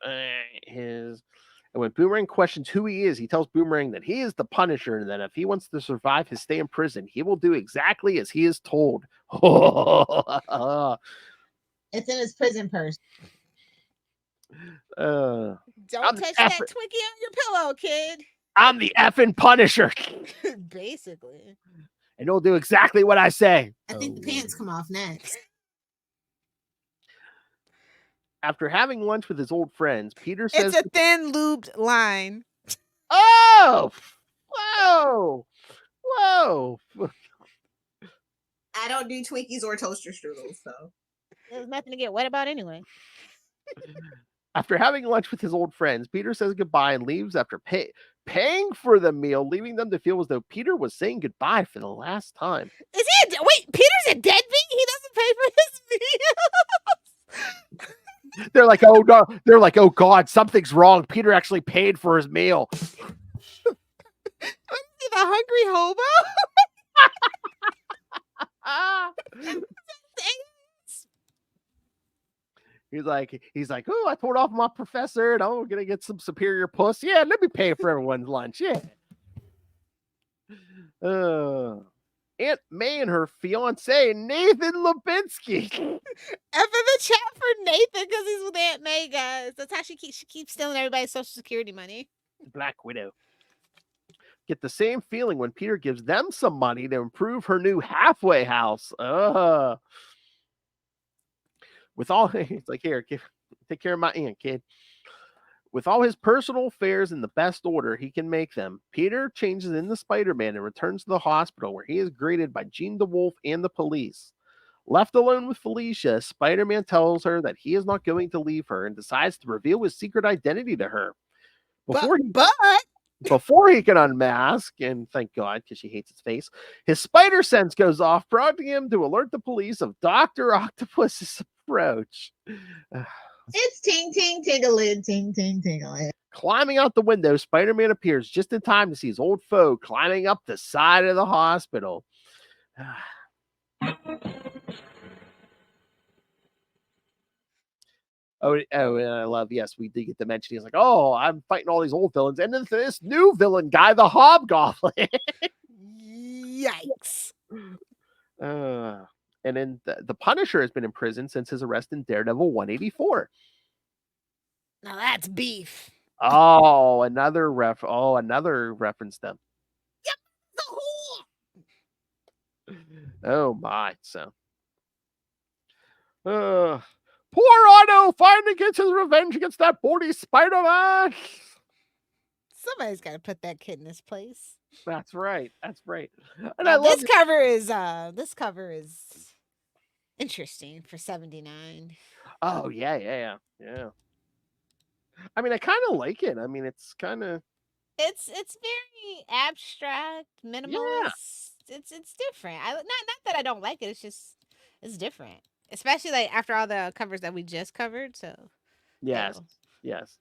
And when Boomerang questions who he is, he tells Boomerang that he is the Punisher and that if he wants to survive his stay in prison, he will do exactly as he is told. It's in his prison purse. Don't touch that Twinkie on your pillow, kid. I'm the effing Punisher. Basically. And he'll do exactly what I say. I think the pants come off next. After having lunch with his old friends, Peter says... It's a thin, lubed line. Oh! Whoa! Whoa! I don't do Twinkies or toaster strudels, so... There's nothing to get wet about anyway. After having lunch with his old friends, Peter says goodbye and leaves after paying for the meal, leaving them to feel as though Peter was saying goodbye for the last time. Is he wait, Peter's a deadbeat? He doesn't pay for his meals? They're like, oh no. They're like, oh God, something's wrong. Peter actually paid for his meal. Was he the hungry hobo? He's like, oh, I told off my professor and I'm gonna get some superior puss. Yeah, let me pay for everyone's lunch. Yeah. Aunt May and her fiance Nathan Lubinski. F in the chat for Nathan because he's with Aunt May, guys. That's how she keeps stealing everybody's Social Security money. Black Widow. Get the same feeling when Peter gives them some money to improve her new halfway house. With all, it's like, here, take care of my aunt, kid. With all his personal affairs in the best order he can make them, Peter changes into Spider-Man and returns to the hospital where he is greeted by Jean DeWolf and the police. Left alone with Felicia, Spider-Man tells her that he is not going to leave her and decides to reveal his secret identity to her. Before he can unmask, and thank God, because she hates his face, his spider sense goes off, prompting him to alert the police of Dr. Octopus's approach. It's ting ting ting-a-lid, ting ting ting-a-lid. Climbing out the window, Spider-Man appears just in time to see his old foe climbing up the side of the hospital. And I love, yes, we did get to mention, he's like, oh, I'm fighting all these old villains, and then this new villain guy, the Hobgoblin. Yikes. And then the Punisher has been in prison since his arrest in Daredevil 184. Now that's beef. Oh, another reference to them. Oh my! So, poor Otto finally gets his revenge against that bony Spider-Man. Somebody's got to put that kid in his place. That's right. That's right. And Now, I love this cover is interesting for 79. Oh yeah. I mean, I kind of like it. I mean, it's kind of It's very abstract, minimalist. It's different. Not that I don't like it. It's different, especially like after all the covers that we just covered. So yes, know. yes.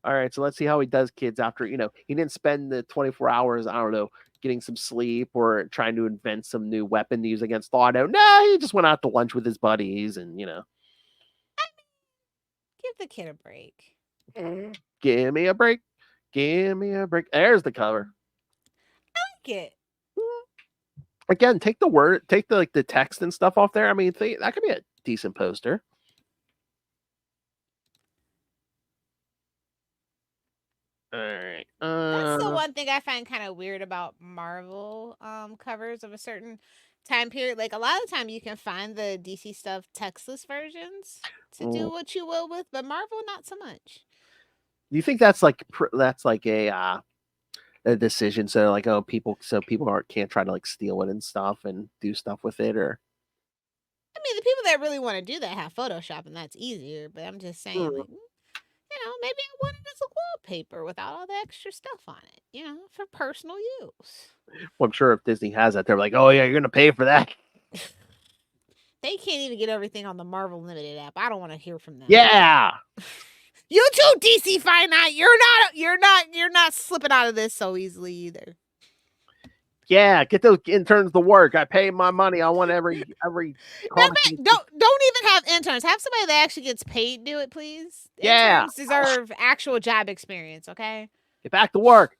All right, so let's see how he does, kids. After he didn't spend the 24 hours. I don't know, getting some sleep or trying to invent some new weapon to use against Otto. No, he just went out to lunch with his buddies, and give the kid a break. Give me a break. Give me a break. There's the cover. I like it. Again, take the text and stuff off there. I mean, that could be a decent poster. All right. That's the one thing I find kind of weird about Marvel covers of a certain time period. Like a lot of the time you can find the DC stuff textless versions to do what you will with, but Marvel not so much. Do you think that's like a decision? So like, people can't try to like steal it and stuff and do stuff with it, or I mean, the people that really want to do that have Photoshop, and that's easier. But I'm just saying, like, maybe I want it as a wallpaper without all the extra stuff on it, for personal use. Well, I'm sure if Disney has that, they're like, oh yeah, you're gonna pay for that. They can't even get everything on the Marvel Limited app. I don't want to hear from them. Yeah. You too, DC Finite. You're not slipping out of this so easily either. Yeah, get those interns to work. I pay my money. I want every. Don't even have interns. Have somebody that actually gets paid. Do it, please. Yeah. Interns deserve actual job experience. Okay. Get back to work.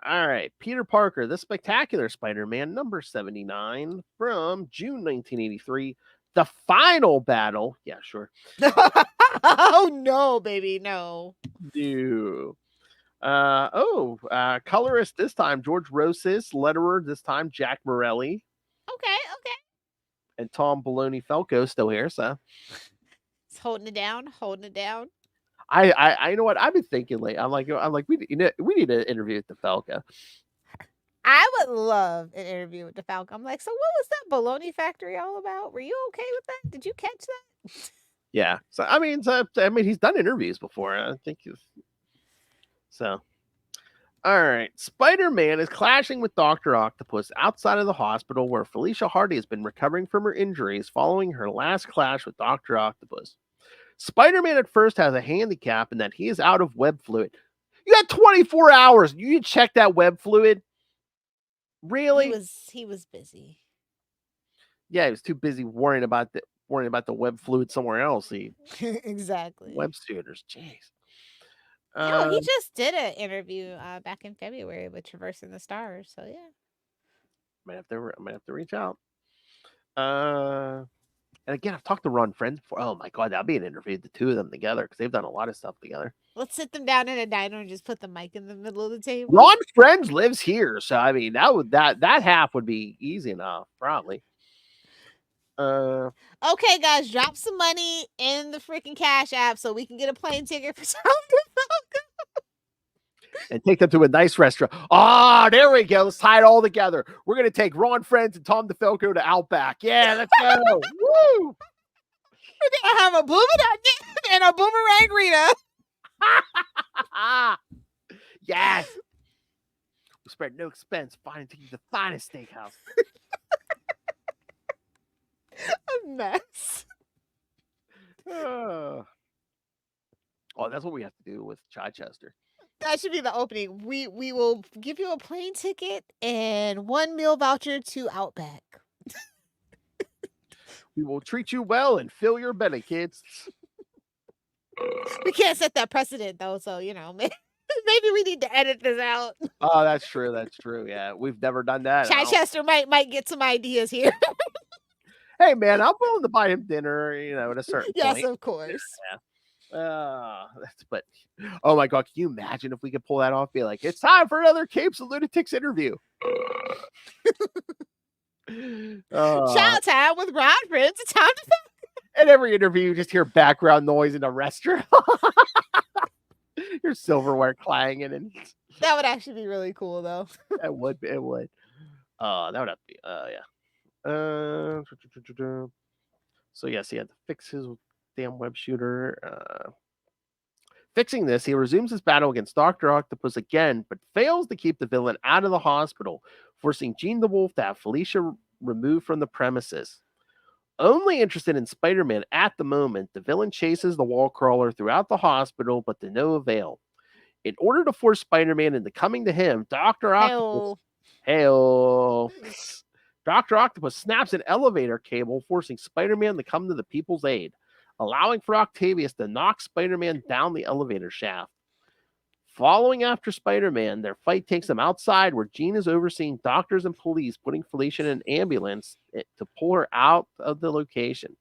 All right, Peter Parker, The Spectacular Spider-Man, number 79 from June 1983. The final battle. Yeah, sure. Oh no, baby, no. No. Colorist this time, George Rosas. Letterer this time, Jack Morelli. Okay. And Tom Baloney Falco still here, so it's holding it down. I you know what I've been thinking lately. I'm like we need an interview with the Falco. I would love an interview with the Falco. I'm like, so what was that baloney factory all about? Were you okay with that? Did you catch that? Yeah. So I mean, he's done interviews before. I think so. All right. Spider-Man is clashing with Doctor Octopus outside of the hospital where Felicia Hardy has been recovering from her injuries following her last clash with Doctor Octopus. Spider-Man at first has a handicap in that he is out of web fluid. You had 24 hours. You check that web fluid. Really? He was busy. Yeah, he was too busy worrying about the web fluid somewhere else. Exactly. Web suitors, jeez. He just did an interview back in February with Traversing the Stars. So yeah, I might have to reach out. And again, I've talked to Ron Friends before. Oh my god, that'd be an interview, the two of them together, because they've done a lot of stuff together. Let's sit them down in a diner and just put the mic in the middle of the table. Ron Friends lives here, so I mean that half would be easy enough, probably. Okay, guys, drop some money in the freaking Cash App so we can get a plane ticket for Tom DeFalco. And take them to a nice restaurant. Ah, there we go. Let's tie it all together. We're gonna take Ron Friends and Tom DeFalco to Outback. Yeah, let's go. Woo! We're gonna have a blooming onion and a boomerang Rita. Yes. We spared no expense finding the finest steakhouse. A mess. Oh, that's what we have to do with Chichester. That should be the opening. We will give you a plane ticket and 1 meal voucher to Outback. We will treat you well and fill your belly, kids. We can't set that precedent though, so maybe. Maybe we need to edit this out. Oh, that's true. That's true. Yeah, we've never done that. Chichester might get some ideas here. Hey, man, I'm willing to buy him dinner. At a certain Yes, point. of course. But oh my god, can you imagine if we could pull that off? Be like, it's time for another Capes and Lunatics interview. Shout time with Ron Friends. It's time to And every interview, you just hear background noise in a restaurant. Your silverware clanging, and that would actually be really cool, though. it would. That would have to be. Yeah. So yes, he had to fix his damn web shooter. Fixing this, he resumes his battle against Dr. Octopus again, but fails to keep the villain out of the hospital, forcing Jean the Wolf to have Felicia removed from the premises. Only interested in Spider-Man at the moment, the villain chases the wall crawler throughout the hospital, but to no avail. In order to force Spider-Man into coming to him, Dr. Octopus... Dr. Octopus snaps an elevator cable, forcing Spider-Man to come to the people's aid, allowing for Octavius to knock Spider-Man down the elevator shaft. Following after Spider-Man, their fight takes them outside where Jean is overseeing doctors and police putting Felicia in an ambulance to pull her out of the location.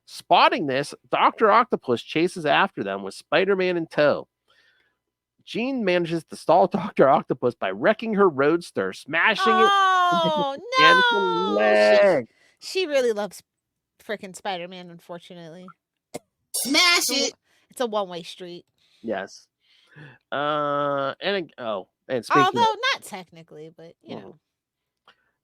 Spotting this, Dr. Octopus chases after them with Spider-Man in tow. Jean manages to stall Dr. Octopus by wrecking her roadster, smashing it Oh, no! Leg. She really loves freaking Spider-Man, unfortunately. Smash it. It's a one-way street. Yes. And speaking although not technically, but you know.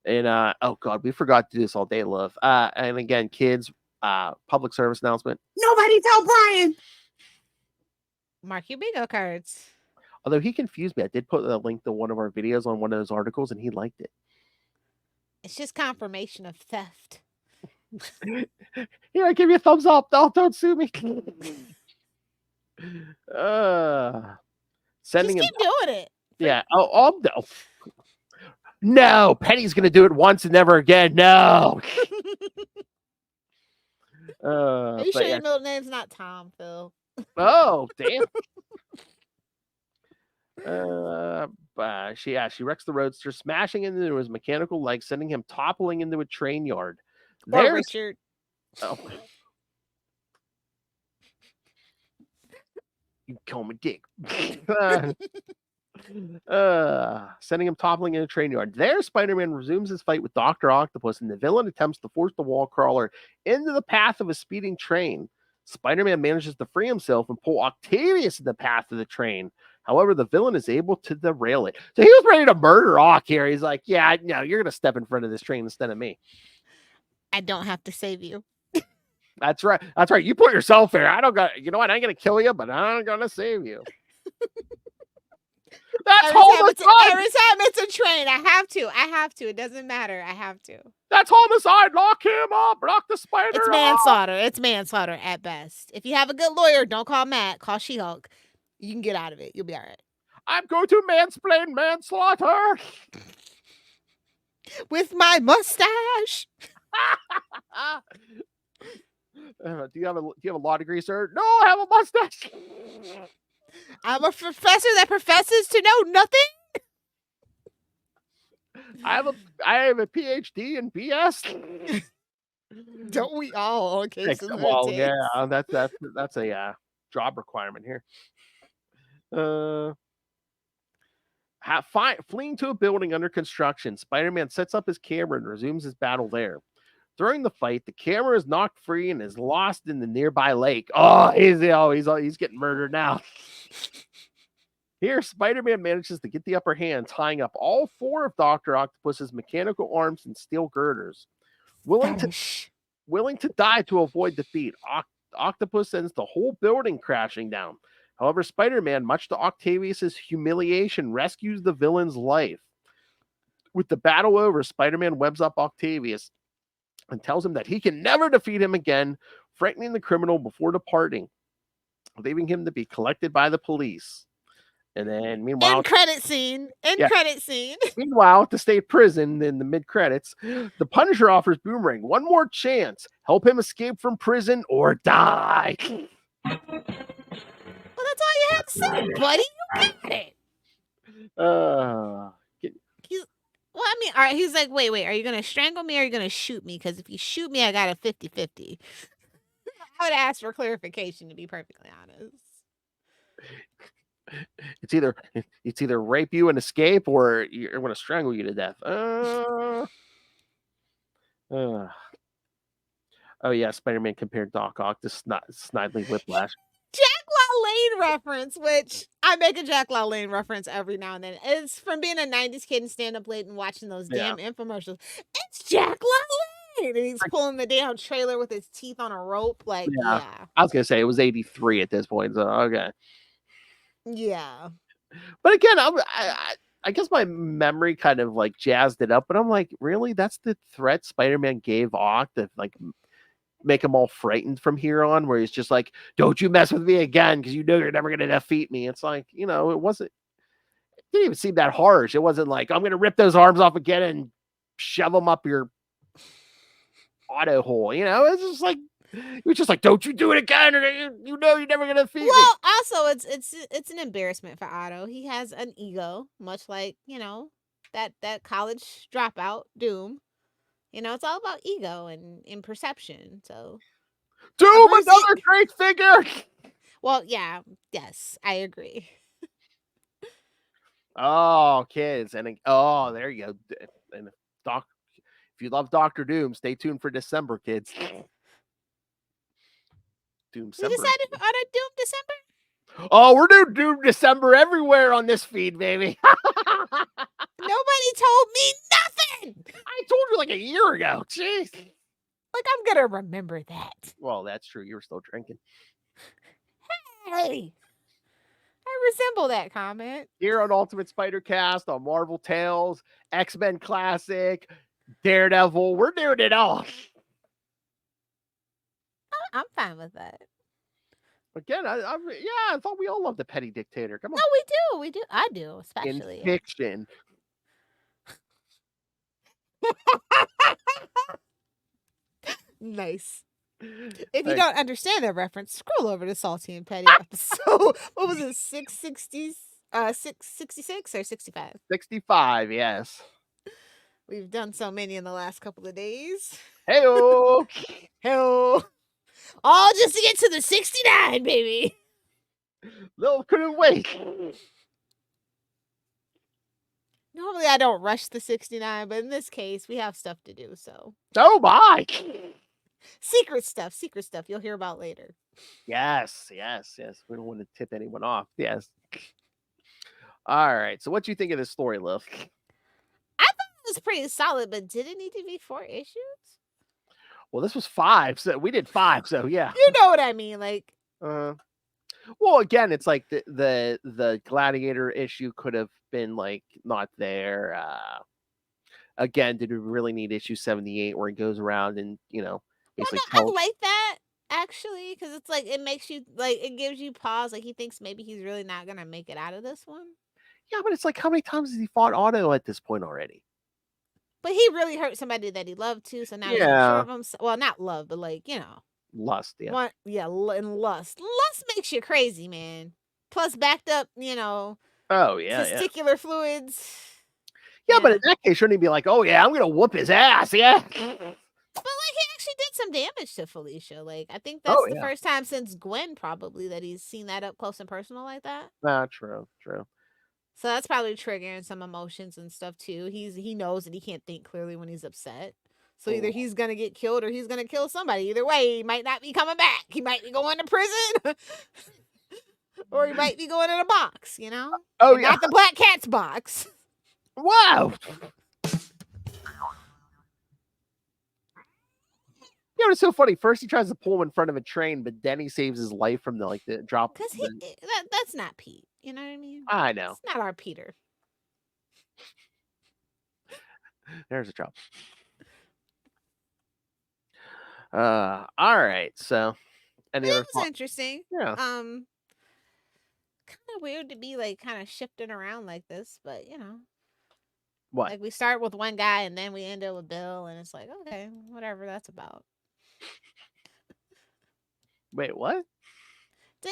And oh god, we forgot to do this all day, love. And again, kids, public service announcement. Nobody tell Brian. Mark your bingo cards. Although he confused me, I did put a link to one of our videos on one of those articles, and he liked it. It's just confirmation of theft. Here, I give you a thumbs up. Don't sue me. Sending just keep doing it. Yeah. Oh no. No, Penny's gonna do it once and never again. No. Are you sure your middle name's not Tom, Phil? Oh, damn. She wrecks the roadster, smashing into his mechanical leg, sending him toppling into a train yard. There's Richard. Oh. You call me Dick. Sending him toppling in a train yard. There, Spider-Man resumes his fight with Dr. Octopus, and the villain attempts to force the wall crawler into the path of a speeding train. Spider-Man manages to free himself and pull Octavius in the path of the train. However, the villain is able to derail it. So he was ready to murder Ock here. He's like, yeah, no, you're going to step in front of this train instead of me. I don't have to save you. That's right. That's right. You put yourself there. I don't got, you know what? I ain't going to kill you, but I'm going to save you. That's homicide. Every time it's a train, I have to. It doesn't matter. I have to. That's homicide. Lock him up. Lock the spider It's manslaughter. It's manslaughter at best. If you have a good lawyer, don't call Matt. Call She-Hulk. You can get out of it. You'll be all right. I'm going to mansplain manslaughter with my mustache. Do you have a law degree, sir? No, I have a mustache. I'm a professor that professes to know nothing. I have a PhD in BS. Don't we all? Okay, well, yeah, that's a job requirement here. Fleeing to a building under construction, Spider-Man sets up his camera and resumes his battle there. During the fight, the camera is knocked free and is lost in the nearby lake. He's getting murdered now. Here, Spider-Man manages to get the upper hand, tying up all 4 of Dr. Octopus's mechanical arms and steel girders. Willing to die to avoid defeat, Octopus sends the whole building crashing down. However, Spider-Man, much to Octavius's humiliation, rescues the villain's life. With the battle over, Spider-Man webs up Octavius and tells him that he can never defeat him again, frightening the criminal before departing, leaving him to be collected by the police. And then, meanwhile, end credit scene. Meanwhile, at the state prison in the mid-credits, the Punisher offers Boomerang one more chance. Help him escape from prison or die. Well, that's all you have to say, buddy. You got Well, I mean, all right, he's like, wait, are you going to strangle me or are you going to shoot me? Because if you shoot me, I got a 50-50. I would ask for clarification, to be perfectly honest. It's either rape you and escape, or you're going to strangle you to death. Oh yeah, Spider-Man compared Doc Ock to Snidely Whiplash. Jack LaLanne reference, which I make a Jack LaLanne reference every now and then. It's from being a 90s kid and stand up late and watching those damn infomercials. It's Jack LaLanne! And he's pulling the damn trailer with his teeth on a rope. Like, yeah. I was going to say, it was 83 at this point, so okay. Yeah. But again, I guess my memory kind of like jazzed it up, but I'm like, really? That's the threat Spider-Man gave Ock to like make him all frightened from here on, where he's just like, don't you mess with me again, because you know you're never going to defeat me. It's like, it didn't even seem that harsh. It wasn't like, I'm going to rip those arms off again and shove them up your auto hole. It's just like, he was just like, don't you do it again, or you know you're never going to defeat me. Well, also, it's an embarrassment for Otto. He has an ego, much like, that college dropout, Doom. It's all about ego and perception. So, Doom, another great figure. Well, yeah, yes, I agree. Oh, kids, and there you go. And if you love Doctor Doom, stay tuned for December, kids. Doom. We decided on a Doom December. Oh, we're doing Doom December everywhere on this feed, baby. Nobody told me nothing. I told you like a year ago. Jeez. Like, I'm gonna remember that. Well, that's true. You were still drinking. Hey, I resemble that comment. Here on Ultimate Spider Cast, on Marvel Tales, X-Men Classic, Daredevil, we're doing it all. I'm fine with that. Again, I thought we all loved the petty dictator. Come on. No, we do. I do, especially in fiction. Nice. If you don't understand that reference, scroll over to Salty and Petty episode. What was it? 666 or 65? 65, yes. We've done so many in the last couple of days. Hey-o! Hey-o! All just to get to the 69, baby. Lil couldn't wait. Normally I don't rush the 69, but in this case, we have stuff to do, so. Oh my! Secret stuff. You'll hear about later. Yes. We don't want to tip anyone off. Yes. All right. So what do you think of this story, Liv? I thought it was pretty solid, but did it need to be 4 issues? Well, this was 5, so we did 5, so yeah. You know what I mean, like. Well, again, it's like the Gladiator issue could have been like not there. Again, did we really need issue 78 where he goes around and basically I like that actually, because it's like it makes you like it gives you pause. Like he thinks maybe he's really not gonna make it out of this one. Yeah, but it's like how many times has he fought Otto at this point already? But he really hurt somebody that he loved too, so now he's unsure of him. Well, not love, but like lust. Yeah, and lust. Lust makes you crazy, man. Plus, backed up, Oh yeah, testicular fluids. Yeah, but in that case, shouldn't he be like, "Oh yeah, I'm gonna whoop his ass"? Yeah. But like he actually did some damage to Felicia. Like I think that's the first time since Gwen probably that he's seen that up close and personal like that. True. So that's probably triggering some emotions and stuff too. He knows that he can't think clearly when he's upset. So either he's gonna get killed or he's gonna kill somebody. Either way, he might not be coming back. He might be going to prison, or he might be going in a box. Oh and not the Black Cat's box. Wow. It's so funny. First, he tries to pull him in front of a train, but then he saves his life from the drop. Because that's not Pete. You know what I mean? I know. It's not our Peter. There's a drop. All right. So, it was interesting. Yeah. Kind of weird to be like kind of shifting around like this, but what? Like we start with one guy and then we end up with Bill, and it's like okay, whatever that's about. Wait, what?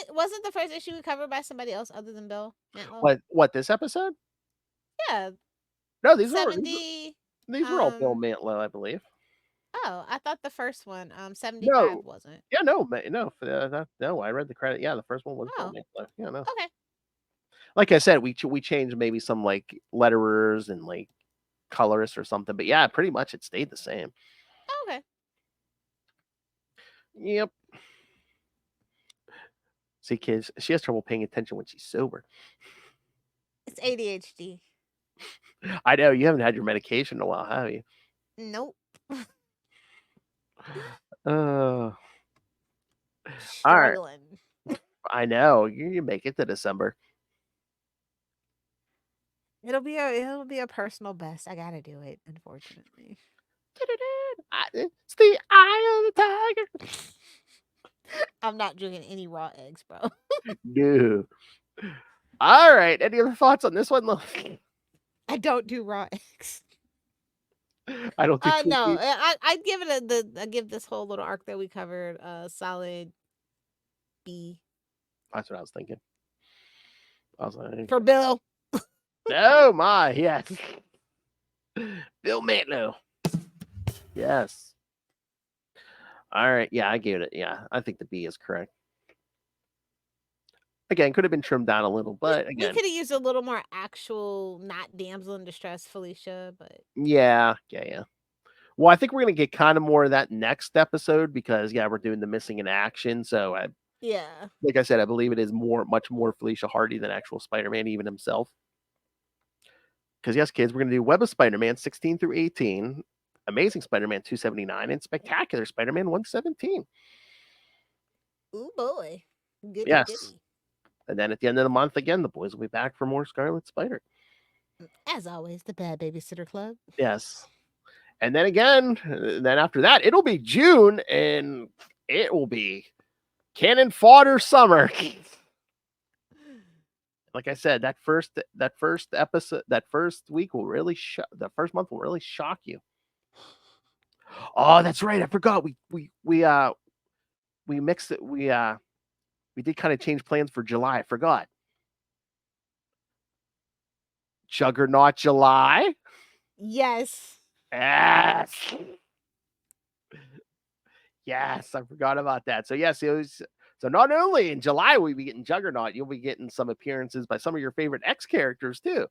Wasn't the first issue covered by somebody else other than Bill? Mantlo? What this episode? Yeah, No, these were 70. all Bill Mantlo, I believe. Oh, I thought the first one, 75 No. wasn't. Yeah, no, no. I read the credit. Yeah, the first one was Bill Oh. Mantlo. Yeah, no. Okay. Like I said, we changed maybe some like letterers and like colorists or something, but yeah, pretty much it stayed the same. Okay. Yep. See, kids, she has trouble paying attention when she's sober. It's ADHD. I know you haven't had your medication in a while, have you? Nope. All right. Struggling. I know you make it to December. It'll be a personal best. I gotta do it, unfortunately. It's the eye of the tiger. I'm not drinking any raw eggs, bro. No. All right. Any other thoughts on this one? I don't do raw eggs. I don't do No. cookies. I'd give it I give this whole little arc that we covered a solid B. That's what I was thinking. I was like, For Bill. oh my, yes. Bill Mantlo. Yes. All right. Yeah, I gave it. Yeah, I think the B is correct. Again, could have been trimmed down a little, but we again, could have used a little more actual, not damsel in distress, Felicia, but yeah. Well, I think we're gonna get kind of more of that next episode because we're doing the missing in action. So, yeah. like I said, I believe it is much more Felicia Hardy than actual Spider-Man, even himself. Because yes, kids, we're gonna do Web of Spider-Man 16 through 18, Amazing Spider-Man 279, and Spectacular Spider-Man 117. Ooh boy. Goody Yes. goody. And then at the end of the month, again, the boys will be back for more Scarlet Spider. As always, the Bad Babysitter Club. Yes. And then again, then after that, it'll be June, and it will be cannon fodder summer. Like I said, that first episode, that first week will really the first month will really shock you. Oh, that's right. I forgot. We mixed it. We did kind of change plans for July. I forgot. Juggernaut July. Yes. Yes. Yes, I forgot about that. So yes, so not only in July we'll be getting Juggernaut, you'll be getting some appearances by some of your favorite X characters too.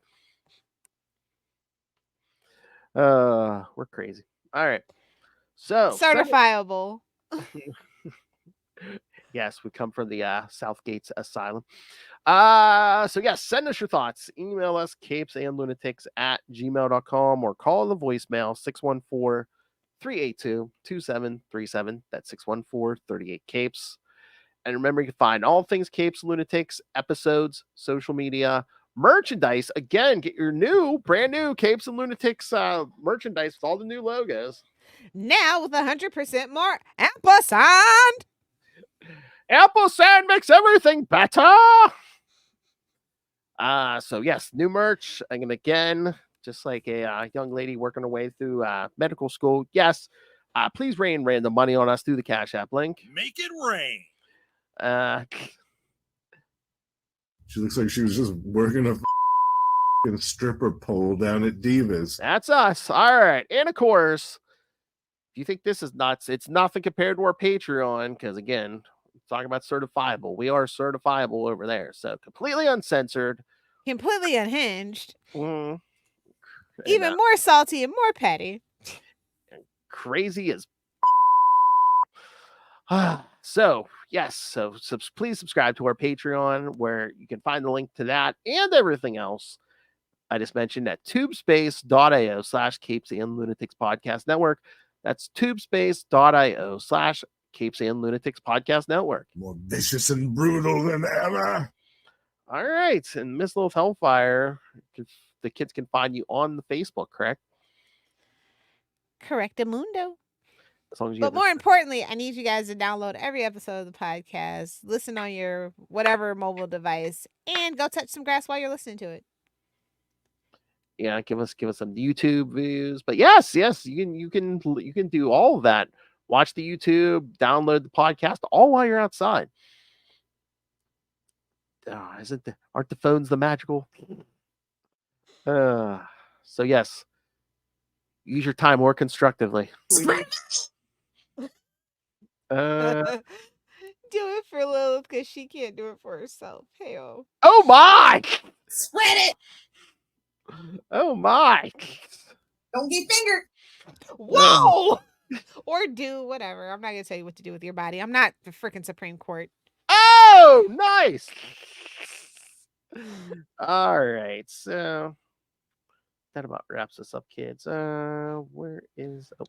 We're crazy. All right. So certifiable. Yes, we come from the Southgate's Asylum. So yes, send us your thoughts. Email us CapesandLunatics@gmail.com or call the voicemail 614-382-2737. That's 614-38-CAPES. And remember, you can find all things Capes Lunatics, episodes, social media, merchandise. Again, get your brand new Capes and Lunatics merchandise with all the new logos. Now with 100% more ampersand. Ampersand makes everything better. So yes, new merch. And again, just like a young lady working her way through medical school. Yes, please rain random money on us through the Cash App link. Make it rain. She looks like she was just working a stripper pole down at Divas. That's us. All right. And of course, if you think this is nuts, it's nothing compared to our Patreon. Because again, talking about certifiable, we are certifiable over there. So completely uncensored, completely unhinged, even more salty and more petty, crazy as. So yes, so please subscribe to our Patreon, where you can find the link to that and everything else I just mentioned at tubespace.io/Capes and Lunatics Podcast Network. That's tubespace.io/Capes and Lunatics Podcast Network. More vicious and brutal than ever. All right, and Miss Lilith Hellfire, the kids can find you on the Facebook, correct? Correctamundo. As long as you but more importantly, I need you guys to download every episode of the podcast, listen on your whatever mobile device, and go touch some grass while you're listening to it. Yeah, give us some YouTube views. But yes, you can do all of that. Watch the YouTube, download the podcast, all while you're outside. Aren't the phones the magical? So yes, use your time more constructively. Do it for Lilith because she can't do it for herself. Hell. Oh my! Spread it. Oh my! Don't get fingered. Whoa! Or do whatever. I'm not gonna tell you what to do with your body. I'm not the freaking Supreme Court. Oh, nice. All right, so that about wraps us up, kids. Where is? Oh,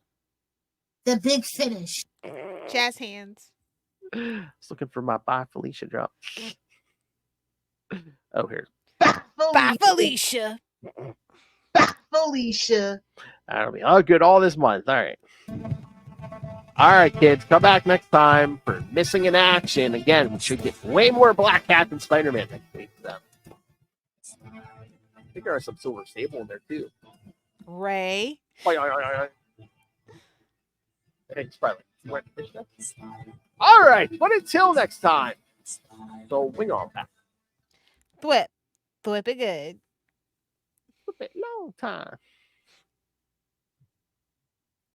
The big finish. Jazz hands. I was looking for my Bye Felicia drop. Oh, here. Bye, Felicia. Felicia. That'll be all good all this month. All right. All right, kids. Come back next time for Missing in Action. Again, we should get way more Black Cat than Spider-Man next week. So. I think there are some Silver Sable in there, too. Ray. Hey, Spriley. All right. But until next time. So, wing on back. Thwip. Thwip it good. A long time.